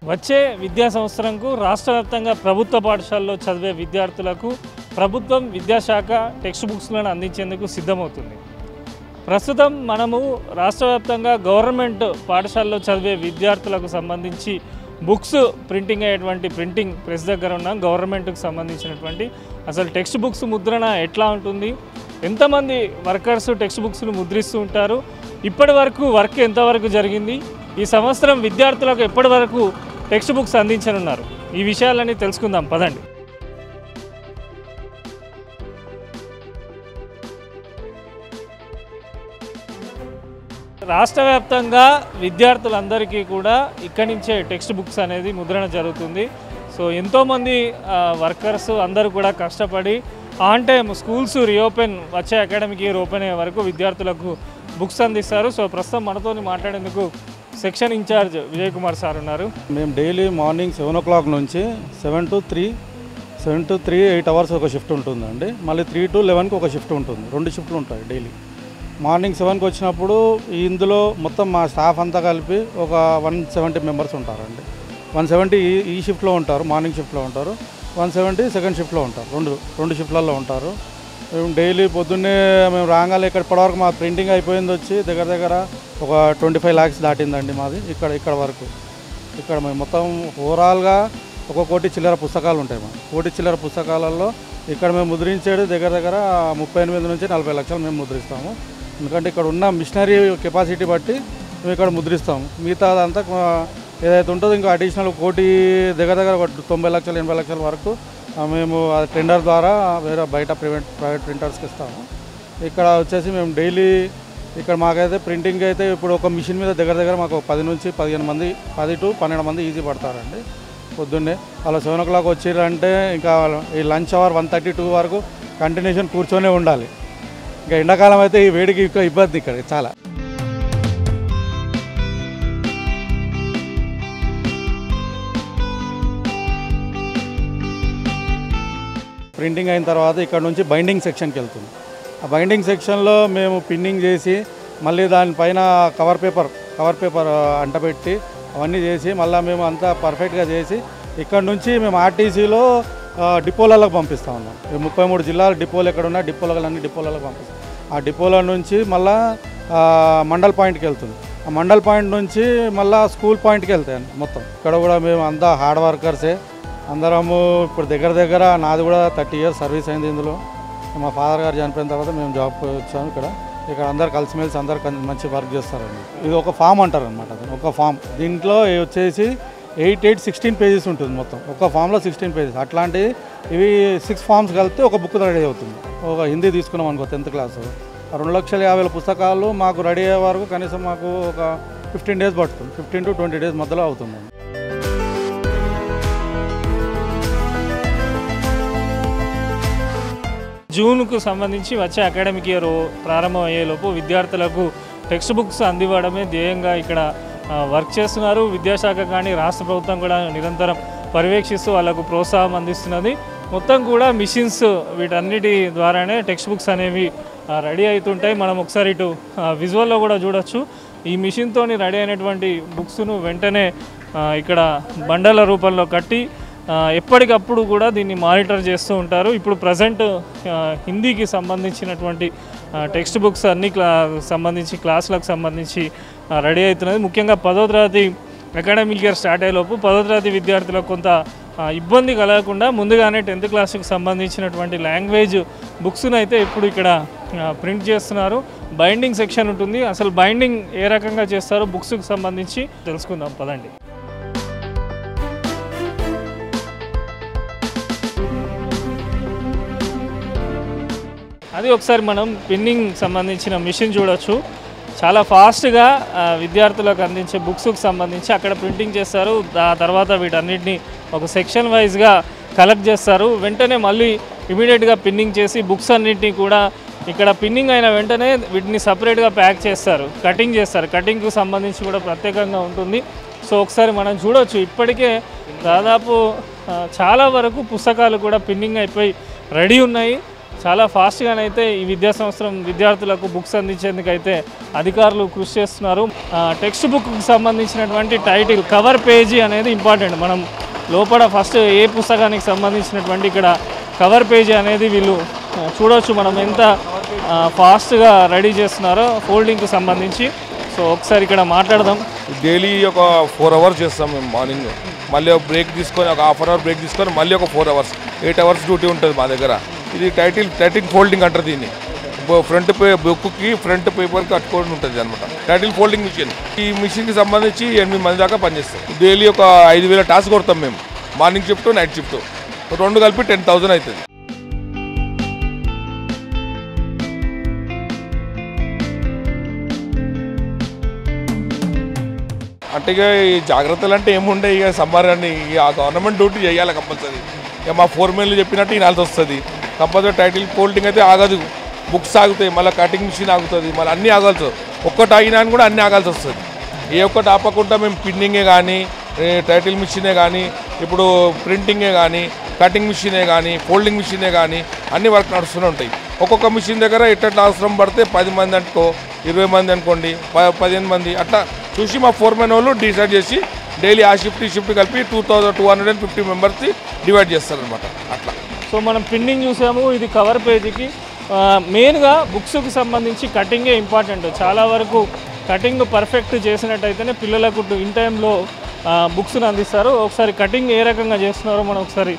వచ్చే విద్యా సంవత్సరంకు రాష్ట్ర వ్యాప్తంగా ప్రభుత్వ పాఠశాలలో చదివే విద్యార్థులకు ప్రభుత్వం విద్యాశాఖ టెక్స్ట్ బుక్స్లను అందించేందుకు సిద్ధమవుతుంది. ప్రస్తుతం మనము రాష్ట్ర వ్యాప్తంగా గవర్నమెంట్ పాఠశాలలో చదివే విద్యార్థులకు సంబంధించి బుక్స్ ప్రింటింగ్ అయ్యేటువంటి ప్రింటింగ్ ప్రెస్ దగ్గర ఉన్నాం. గవర్నమెంట్కి సంబంధించినటువంటి అసలు టెక్స్ట్ బుక్స్ ముద్రణ ఎట్లా ఉంటుంది, ఎంతమంది వర్కర్స్ టెక్స్ట్ బుక్స్ను ముద్రిస్తూ ఉంటారు, ఇప్పటి వరకు వర్క్ ఎంతవరకు జరిగింది, ఈ సంవత్సరం విద్యార్థులకు ఎప్పటి వరకు టెక్స్ట్ బుక్స్ అందించనున్నారు, ఈ విషయాలన్నీ తెలుసుకుందాం పదండి. రాష్ట్ర వ్యాప్తంగా విద్యార్థులందరికీ కూడా ఇక్కడి నుంచే టెక్స్ట్ బుక్స్ అనేది ముద్రణ జరుగుతుంది. సో ఎంతోమంది వర్కర్స్ అందరూ కూడా కష్టపడి ఆన్ టైం స్కూల్స్ రీఓపెన్ వచ్చే అకాడమిక్ ఇయర్ ఓపెన్ అయ్యే వరకు విద్యార్థులకు బుక్స్ అందిస్తారు. సో ప్రస్తుతం మనతో మాట్లాడేందుకు section incharge Vijay Kumar sir ఉన్నారు. మేము డైలీ మార్నింగ్ 7 o'clock నుంచి 7 to 3 8 hours ఒక షిఫ్ట్ ఉంటుందండి. మళ్ళీ 3 to 11కి ఒక షిఫ్ట్ ఉంటుంది. 2 షిఫ్ట్లు ఉంటాయి డైలీ. మార్నింగ్ 7కి వచ్చినప్పుడు ఇందులో మొత్తం మా స్టాఫ్ అంతా కలిపి ఒక 170 మెంబర్స్ ఉంటారండి. 170 ఈ షిఫ్ట్లో ఉంటారు, మార్నింగ్ షిఫ్ట్లో ఉంటారు. 170 సెకండ్ షిఫ్ట్లో ఉంటారు. రెండు షిఫ్ట్లలో ఉంటారు. మేము డైలీ పొద్దున్నే మేము రాగానే ఇప్పటివరకు మా ప్రింటింగ్ అయిపోయింది వచ్చి దగ్గర ఒక 25 lakhs దాటిందండి మాది. ఇక్కడ వరకు ఇక్కడ మేము మొత్తం ఓవరాల్గా 1 కోటి చిల్లర పుస్తకాలు ఉంటాయి. మా 1 కోటి చిల్లర పుస్తకాలలో ఇక్కడ మేము ముద్రించేది దగ్గర 38 నుంచి 40 లక్షలు మేము ముద్రిస్తాము. ఎందుకంటే ఇక్కడ ఉన్న మిషనరీ కెపాసిటీ బట్టి మేము ఇక్కడ ముద్రిస్తాము. మిగతా అదంతా ఏదైతే ఉంటుందో ఇంకా అడిషనల్ 1 కోటి దగ్గర 90 లక్షలు 80 లక్షల వరకు మేము టెండర్ ద్వారా వేరే బయట ప్రైవేట్ ప్రింటర్స్కి ఇస్తాము. ఇక్కడ వచ్చేసి మేము డైలీ ఇక్కడ మాకైతే ప్రింటింగ్ అయితే ఇప్పుడు ఒక మిషన్ మీద దగ్గర మాకు 10 నుంచి 15 మంది 10 to 12 మంది ఈజీ పడతారండి. పొద్దున్నే అలా 7 o'clock వచ్చిరంటే ఇంకా ఈ లంచ్ అవర్ 1:32 వరకు కంటిన్యూషన్ కూర్చొనే ఉండాలి. ఇంకా ఎండాకాలం అయితే ఈ వేడికి ఇంకా ఇబ్బంది ఇక్కడ చాలా. ప్రింటింగ్ అయిన తర్వాత ఇక్కడ నుంచి బైండింగ్ సెక్షన్కి వెళ్తుంది. ఆ బైండింగ్ సెక్షన్లో మేము పిన్నింగ్ చేసి మళ్ళీ దానిపైన కవర్ పేపర్ అంటపెట్టి అవన్నీ చేసి మళ్ళీ మేము అంతా పర్ఫెక్ట్గా చేసి ఇక్కడ నుంచి మేము ఆర్టీసీలో డిపోలకు పంపిస్తూ ఉన్నాం. 33 జిల్లాల డిపోలు ఎక్కడ ఉన్నా డిపోలకు పంపిస్తాం. ఆ డిపోల నుంచి మళ్ళీ మండల్ పాయింట్కి వెళ్తుంది. ఆ మండల్ పాయింట్ నుంచి మళ్ళీ స్కూల్ పాయింట్కి వెళ్తాయి మొత్తం. ఇక్కడ కూడా మేము అంతా హార్డ్ వర్కర్సే అందరము. ఇప్పుడు దగ్గర నాది కూడా 30 years సర్వీస్ అయింది. ఇందులో మా ఫాదర్ గారు చనిపోయిన తర్వాత మేము జాబ్ వచ్చాము. ఇక్కడ అందరు కలిసిమెలిసి అందరు మంచి వర్క్ చేస్తారండి. ఇది ఒక ఫామ్ అంటారు అనమాట. ఒక ఫామ్ దీంట్లో వచ్చేసి 16 pages ఉంటుంది మొత్తం. ఒక ఫామ్లో 16 pages. అట్లాంటివి ఇవి 6 forms కలిపితే ఒక బుక్ రెడీ అవుతుంది. ఒక హిందీ తీసుకున్నాం అనుకో 10th class 2,50,000 పుస్తకాలు మాకు రెడీ అయ్యే వరకు కనీసం మాకు ఒక 15 days పడుతుంది. 15 to 20 days మధ్యలో అవుతుంది. జూన్కు సంబంధించి వచ్చే అకాడమిక్ ఇయర్ ప్రారంభం అయ్యేలోపు విద్యార్థులకు టెక్స్ట్ బుక్స్ అందివ్వడమే ధ్యేయంగా ఇక్కడ వర్క్ చేస్తున్నారు. విద్యాశాఖ కానీ రాష్ట్ర ప్రభుత్వం కూడా నిరంతరం పర్యవేక్షిస్తూ వాళ్ళకు ప్రోత్సాహం అందిస్తున్నది. మొత్తం కూడా మిషన్స్ వీటన్నిటి ద్వారానే టెక్స్ట్ బుక్స్ అనేవి రెడీ అవుతుంటాయి. మనం ఒకసారి ఇటు విజువల్లో కూడా చూడొచ్చు. ఈ మిషన్తో రెడీ అయినటువంటి బుక్స్ను వెంటనే ఇక్కడ బండల రూపంలో కట్టి ఎప్పటికప్పుడు కూడా దీన్ని మానిటర్ చేస్తూ ఉంటారు. ఇప్పుడు ప్రజెంట్ హిందీకి సంబంధించినటువంటి టెక్స్ట్ బుక్స్ అన్ని సంబంధించి క్లాసులకు సంబంధించి రెడీ అవుతున్నది. ముఖ్యంగా 10వ తరగతి అకాడమిక్ ఇయర్ స్టార్ట్ అయ్యేలోపు 10వ తరగతి విద్యార్థులకు కొంత ఇబ్బంది కలగకుండా ముందుగానే 10th క్లాస్కి సంబంధించినటువంటి లాంగ్వేజ్ బుక్స్ను అయితే ఇప్పుడు ఇక్కడ ప్రింట్ చేస్తున్నారు. బైండింగ్ సెక్షన్ ఉంటుంది. అసలు బైండింగ్ ఏ రకంగా చేస్తారో బుక్స్కి సంబంధించి తెలుసుకుందాం పదండి. అది ఒకసారి మనం పిన్నింగ్ సంబంధించిన మిషన్ చూడొచ్చు. చాలా ఫాస్ట్గా విద్యార్థులకు అందించే బుక్స్కి సంబంధించి అక్కడ ప్రింటింగ్ చేస్తారు. ఆ తర్వాత వీటన్నిటిని ఒక సెక్షన్ వైజ్గా కలెక్ట్ చేస్తారు. వెంటనే మళ్ళీ ఇమీడియట్గా పిన్నింగ్ చేసి బుక్స్ అన్నింటినీ కూడా ఇక్కడ పిన్నింగ్ అయిన వెంటనే వీటిని సపరేట్గా ప్యాక్ చేస్తారు, కటింగ్ చేస్తారు. కటింగ్కు సంబంధించి కూడా ప్రత్యేకంగా ఉంటుంది. సో ఒకసారి మనం చూడవచ్చు, ఇప్పటికే దాదాపు చాలా వరకు పుస్తకాలు కూడా పిన్నింగ్ అయిపోయి రెడీ ఉన్నాయి. చాలా ఫాస్ట్గానైతే ఈ విద్యా సంవత్సరం విద్యార్థులకు బుక్స్ అందించేందుకైతే అధికారులు కృషి చేస్తున్నారు. టెక్స్ట్ బుక్కి సంబంధించినటువంటి టైటిల్ కవర్ పేజీ అనేది ఇంపార్టెంట్. మనం లోపల ఫస్ట్ ఏ పుస్తకానికి సంబంధించినటువంటి ఇక్కడ కవర్ పేజీ అనేది వీళ్ళు చూడవచ్చు మనం ఎంత ఫాస్ట్గా రెడీ చేస్తున్నారో ఫోల్డింగ్కి సంబంధించి. సో ఒకసారి ఇక్కడ మాట్లాడదాం. డైలీ ఒక 4 hours చేస్తాం మేము మార్నింగ్, మళ్ళీ ఒక బ్రేక్ తీసుకొని ఒక ½ hour బ్రేక్ తీసుకొని మళ్ళీ ఒక 4 hours 8 hours డ్యూటీ ఉంటుంది మా దగ్గర. ఇది టైటిల్ ఫోల్డింగ్ అంటారు దీన్ని. ఫ్రంట్ బుక్కి ఫ్రంట్ పేపర్కి కట్టుకోవడం ఉంటుంది అనమాట టైటిల్ ఫోల్డింగ్ మిషన్. ఈ మిషన్కి సంబంధించి 8 మంది దాకా పనిచేస్తాం. డైలీ ఒక 5,000 టాస్క్ కొడతాం మేము, మార్నింగ్ షిఫ్ట్ నైట్ షిఫ్ట్ 2 కలిపి 10,000 అవుతుంది. అంటే ఇక ఈ జాగ్రత్తలు అంటే ఏముండే, ఇక సమ్మర్ అని ఇక గవర్నమెంట్ డ్యూటీ చేయాలి కంపల్సరీ. ఇక మా ఫోర్మెన్లు చెప్పినట్టు వినాల్సి వస్తుంది కంపల్సరీ. టైటిల్ ఫోల్డింగ్ అయితే ఆగదు, బుక్స్ ఆగుతాయి, మళ్ళీ కటింగ్ మిషన్ ఆగుతుంది, మళ్ళీ అన్నీ ఆగాల్సి ఒక్కటి ఆగినా కూడా అన్నీ ఆగాల్సి వస్తుంది. ఏ ఒక్కటి ఆపకుండా మేము పిన్నింగే కానీ టైటిల్ మిషనే కానీ ఇప్పుడు ప్రింటింగే కానీ కటింగ్ మిషనే కానీ ఫోల్డింగ్ మిషనే కానీ అన్ని వర్క్ నడుస్తూనే ఉంటాయి. ఒక్కొక్క మిషన్ దగ్గర ఎట్లా అవసరం పడితే 10 మంది అనుకో 20 మంది అనుకోండి 15 మంది అట్లా చూసి మా ఫోర్మెన్ వాళ్ళు డిసైడ్ చేసి డైలీ ఆ షిఫ్ట్ కలిపి 2,250 మెంబర్స్ని డివైడ్ చేస్తారనమాట అట్లా. సో మనం పిన్నింగ్ చూసాము, ఇది కవర్ పేజీకి. మెయిన్గా బుక్స్కి సంబంధించి కటింగే ఇంపార్టెంట్. చాలా వరకు కటింగ్ పర్ఫెక్ట్ చేసినట్టయితేనే పిల్లలకు ఇన్ టైంలో బుక్స్ని అందిస్తారు. ఒకసారి కటింగ్ ఏ రకంగా చేస్తున్నారో మనం ఒకసారి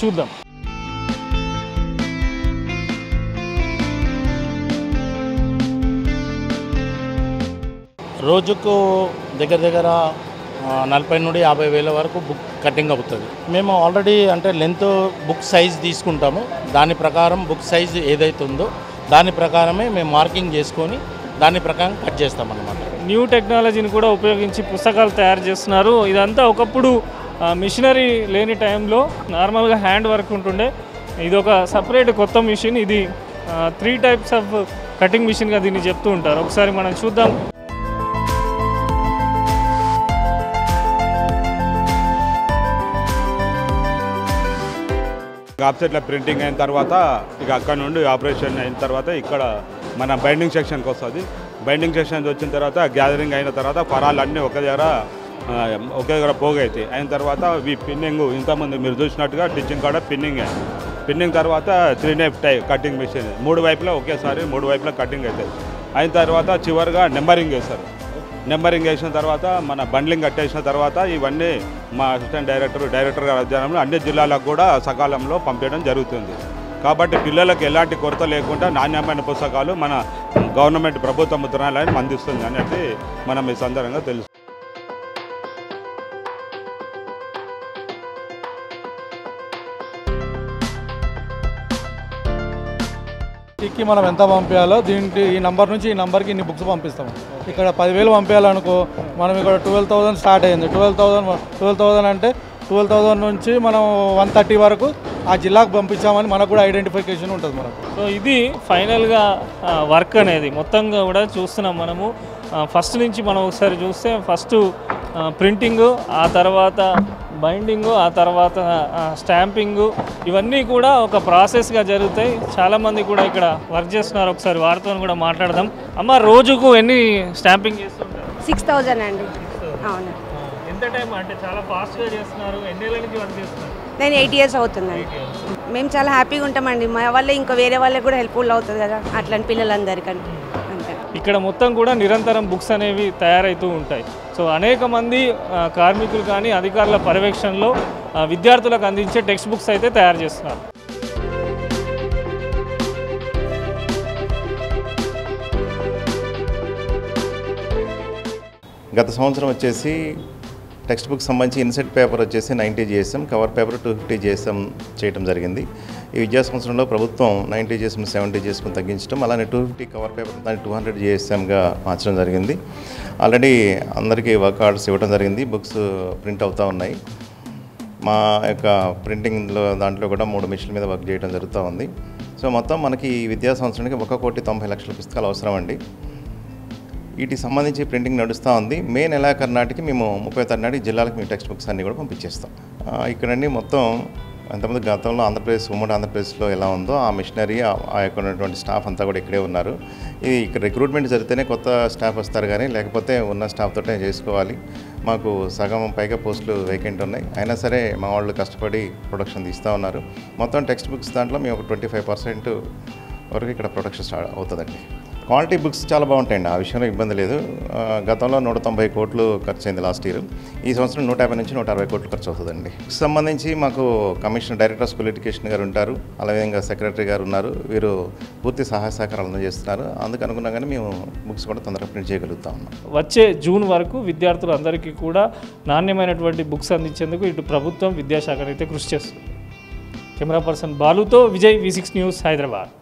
చూద్దాం. రోజుకు దగ్గర 40 నుండి 50 వేల వరకు బుక్ కటింగ్ అవుతుంది. మేము ఆల్రెడీ అంటే లెంత్ బుక్ సైజ్ తీసుకుంటాము. దాని ప్రకారం బుక్ సైజ్ ఏదైతే ఉందో దాని ప్రకారమే మేము మార్కింగ్ చేసుకొని దాని ప్రకారం కట్ చేస్తామన్నమాట. న్యూ టెక్నాలజీని కూడా ఉపయోగించి పుస్తకాలు తయారు చేస్తున్నారు. ఇదంతా ఒకప్పుడు మిషనరీ లేని టైంలో నార్మల్గా హ్యాండ్ వర్క్ ఉంటుండే. ఇది ఒక సపరేట్ కొత్త మిషన్. ఇది 3 types ఆఫ్ కటింగ్ మిషన్గా దీన్ని చెప్తూ ఉంటారు. ఒకసారి మనం చూద్దాం. ఆఫ్సెట్లో ప్రింటింగ్ అయిన తర్వాత ఇక అక్కడ నుండి ఆపరేషన్ అయిన తర్వాత ఇక్కడ మన బైండింగ్ సెక్షన్కి వస్తుంది. బైండింగ్ సెక్షన్ వచ్చిన తర్వాత గ్యాదరింగ్ అయిన తర్వాత పరాలు అన్నీ ఒకే దగ్గర పోగైతాయి. అయిన తర్వాత ఈ పిన్నింగ్ ఇంతకుముందు మీరు చూసినట్టుగా టిచ్చింగ్ కాడ పిన్నింగ్ తర్వాత 3 knife కటింగ్ మిషన్ 3 వైపులా ఒకేసారి 3 వైపులా కటింగ్ అవుతుంది. అయిన తర్వాత చివరిగా నెంబరింగ్ వేస్తారు. నెంబరింగ్ వేసిన తర్వాత మన బండ్లింగ్ కట్టేసిన తర్వాత ఇవన్నీ మా అసిస్టెంట్ డైరెక్టర్ గారి అధ్యయనంలో అన్ని జిల్లాలకు కూడా సకాలంలో పంపించడం జరుగుతుంది. కాబట్టి పిల్లలకు ఎలాంటి కొరత లేకుండా నాణ్యమైన పుస్తకాలు మన గవర్నమెంట్ ప్రభుత్వ ముద్రణాలయం అందిస్తుంది అనేది మనం ఈ సందర్భంగా తెలుసు. కి మనం ఎంత పంపించాలో దీనికి ఈ నంబర్ నుంచి ఈ నంబర్కి ఇన్ని బుక్స్ పంపిస్తాము. ఇక్కడ 10,000 పంపించాలనుకో మనం ఇక్కడ 12,000 స్టార్ట్ అయింది. 12,000 అంటే 12,000 నుంచి మనం 130 వరకు ఆ జిల్లాకు పంపించామని మనకు కూడా ఐడెంటిఫికేషన్ ఉంటుంది మనకు. సో ఇది ఫైనల్గా వర్క్ అనేది మొత్తంగా కూడా చూస్తున్నాం మనము. ఫస్ట్ నుంచి మనం ఒకసారి చూస్తే ఫస్ట్ ప్రింటింగు, ఆ తర్వాత బైండింగు, ఆ తర్వాత స్టాంపింగు, ఇవన్నీ కూడా ఒక ప్రాసెస్గా జరుగుతాయి. చాలామంది కూడా ఇక్కడ వర్క్ చేస్తున్నారు. ఒకసారి వారితో కూడా మాట్లాడదాం. అమ్మ, రోజుకు ఎన్ని స్టాంపింగ్ చేస్తుంటారు? 6,000 అండి. అవును. ఎంత టైం అంటే చాలా ఫాస్ట్గా చేస్తున్నారు. ఎన్నేళ్ళ నుంచి వర్క్ చేస్తున్నారు? నేను 8 years అవుతుందండి. మేము చాలా హ్యాపీగా ఉంటామండి. మా వల్ల ఇంకా వేరే వాళ్ళకి కూడా హెల్ప్ఫుల్ అవుతుంది కదా, అట్లాంటి పిల్లలందరికంటే. అంతే. ఇక్కడ మొత్తం కూడా నిరంతరం బుక్స్ అనేవి తయారవుతూ ఉంటాయి. సో అనేక మంది కార్మికులు కానీ అధికారుల పర్యవేక్షణలో విద్యార్థులకు అందించే టెక్స్ట్ బుక్స్ అయితే తయారు చేస్తున్నారు. గత సంవత్సరం వచ్చేసి టెక్స్ట్ బుక్ సంబంధించి ఇన్సెట్ పేపర్ వచ్చేసి 90 GSM, కవర్ పేపర్ 250 GSM చేయడం జరిగింది. ఈ విద్యా సంవత్సరంలో ప్రభుత్వం 90 GSM 70 GSM తగ్గించడం, అలానే 250 కవర్ పేపర్ దాన్ని 200 GSMగా మార్చడం జరిగింది. ఆల్రెడీ అందరికీ వర్క్ ఆర్డర్స్ ఇవ్వడం జరిగింది. బుక్స్ ప్రింట్ అవుతూ ఉన్నాయి. మా యొక్క ప్రింటింగ్లో దాంట్లో కూడా 3 మిషన్ల మీద వర్క్ చేయడం జరుగుతూ ఉంది. సో మొత్తం మనకి ఈ విద్యా సంవత్సరానికి 1,90,00,000 పుస్తకాలు అవసరం అండి. వీటికి సంబంధించి ప్రింటింగ్ నడుస్తూ ఉంది. మే నెలాఖరు నాటికి మేము 30 నాటికి జిల్లాలకు మీ టెక్స్ట్ బుక్స్ అన్నీ కూడా పంపించేస్తాం. ఇక్కడండి మొత్తం అంతకుముందు గతంలో ఆంధ్రప్రదేశ్ ఉమ్మడి ఆంధ్రప్రదేశ్లో ఎలా ఉందో ఆ మిషనరీ ఆ యొక్క ఉన్నటువంటి స్టాఫ్ అంతా కూడా ఇక్కడే ఉన్నారు. ఇది ఇక్కడ రిక్రూట్మెంట్ జరిగితేనే కొత్త స్టాఫ్ వస్తారు, కానీ లేకపోతే ఉన్న స్టాఫ్ తోటే చేసుకోవాలి. మాకు సగం పైగా పోస్టులు వేకెంట్ ఉన్నాయి, అయినా సరే మా వాళ్ళు కష్టపడి ప్రొడక్షన్ తీస్తూ ఉన్నారు. మొత్తం టెక్స్ట్ బుక్స్ దాంట్లో మేము ఒక 25% వరకు ఇక్కడ ప్రొడక్షన్ స్టార్ట్ అవుతుందండి. క్వాలిటీ బుక్స్ చాలా బాగుంటాయండి, ఆ విషయంలో ఇబ్బంది లేదు. గతంలో 190 కోట్లు ఖర్చు అయింది లాస్ట్ ఇయర్. ఈ సంవత్సరం 150 నుంచి 160 కోట్లు ఖర్చు అవుతుందండి. బుక్స్ సంబంధించి మాకు commissioner director of school education గారు ఉంటారు, అలాగే సెక్రటరీ గారు ఉన్నారు. వీరు పూర్తి సహాయ సహకారాలు అందజేస్తున్నారు. అందుకు అనుగుణంగానే మేము బుక్స్ కూడా తొందరగా ప్రింట్ చేయగలుగుతా ఉన్నాం. వచ్చే జూన్ వరకు విద్యార్థులందరికీ కూడా నాణ్యమైనటువంటి బుక్స్ అందించేందుకు ఇటు ప్రభుత్వం విద్యాశాఖ అయితే కృషి చేస్తుంది. కెమెరా పర్సన్ బాలుతో విజయ్, V6 న్యూస్, హైదరాబాద్.